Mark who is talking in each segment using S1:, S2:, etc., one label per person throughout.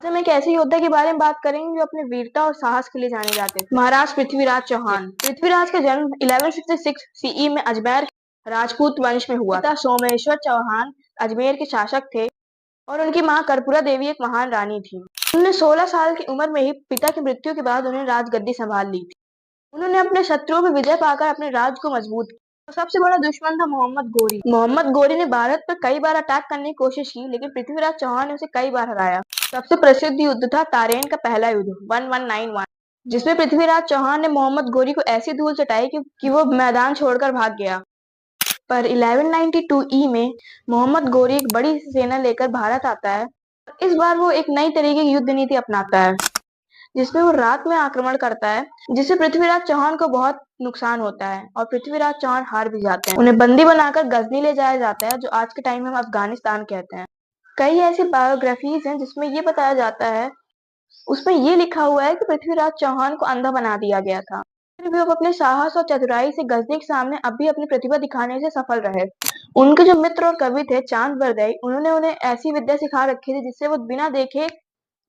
S1: आज हम एक ऐसे योद्धा के बारे में बात करेंगे जो अपने वीरता और साहस के लिए जाने जाते थे। महाराज पृथ्वीराज चौहान। पृथ्वीराज का जन्म 1166 सीई में अजमेर राजपूत वंश में हुआ। पिता सोमेश्वर चौहान अजमेर के शासक थे और उनकी मां कर्पूरा देवी एक महान रानी थी। उन्होंने 16 साल की उम्र में ही पिता की मृत्यु के बाद उन्हें राजगद्दी संभाल ली थी। उन्होंने अपने शत्रुओं पर विजय पाकर अपने राज्य को मजबूत किया। तो सबसे बड़ा दुश्मन था मोहम्मद गोरी। मोहम्मद गोरी ने भारत पर कई बार अटैक करने की कोशिश की, लेकिन पृथ्वीराज चौहान ने उसे कई बार हराया। सबसे प्रसिद्ध युद्ध था तारेन का पहला युद्ध 1191, जिसमें पृथ्वीराज चौहान ने मोहम्मद गोरी को ऐसी धूल चटाई कि वो मैदान छोड़कर भाग गया। पर 1192 ई में मोहम्मद गोरी एक बड़ी सेना लेकर भारत आता है। इस बार वो एक नई तरीके की युद्ध नीति अपनाता है, जिसमें वो रात में आक्रमण करता है, जिससे पृथ्वीराज चौहान को बहुत नुकसान होता है और पृथ्वीराज चौहान हार भी जाते हैं। उन्हें बंदी बनाकर गजनी ले जाया जाता है, जो आज के टाइम में हम अफगानिस्तान कहते हैं। कई ऐसी बायोग्राफीज हैं जिसमें ये बताया जाता है, उसमें ये लिखा हुआ है कि पृथ्वीराज चौहान को अंधा बना दिया गया था, फिर भी वो अपने साहस और चतुराई से गजनी के सामने अब भी अपनी प्रतिभा दिखाने से सफल रहे। उनके जो मित्र और कवि थे चांद बरदई, उन्होंने उन्हें ऐसी विद्या सिखा रखी थी जिससे वो बिना देखे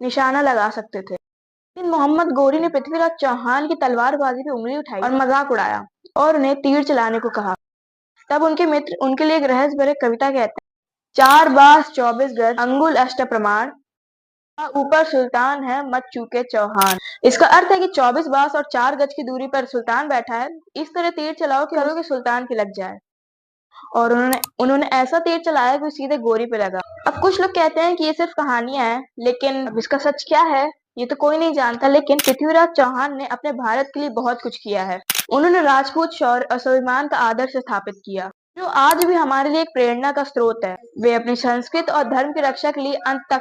S1: निशाना लगा सकते थे। लेकिन मोहम्मद गोरी ने पृथ्वीराज चौहान की तलवारबाजी पे उंगली उठाई और मजाक उड़ाया और उन्हें तीर चलाने को कहा। तब उनके मित्र उनके लिए एक रहस्य भरे कविता कहते हैं, 4 बास 24 गज अंगुल अष्ट प्रमाण, ऊपर सुल्तान है मत चूके चौहान। इसका अर्थ है कि 24 बास और 4 गज की दूरी पर सुल्तान बैठा है, इस तरह तीर चलाओ कि सुल्तान की लग जाए। और उन्होंने ऐसा तीर चलाया कि सीधे गोरी पे लगा। अब कुछ लोग कहते हैं कि ये सिर्फ कहानियां हैं, लेकिन अब इसका सच क्या है ये तो कोई नहीं जानता। लेकिन पृथ्वीराज चौहान ने अपने भारत के लिए बहुत कुछ किया है। उन्होंने राजपूत शौर्य और स्वाभिमान का आदर्श स्थापित किया, जो आज भी हमारे लिए एक प्रेरणा का स्रोत है। वे अपनी संस्कृति और धर्म की रक्षा के लिए अंत तक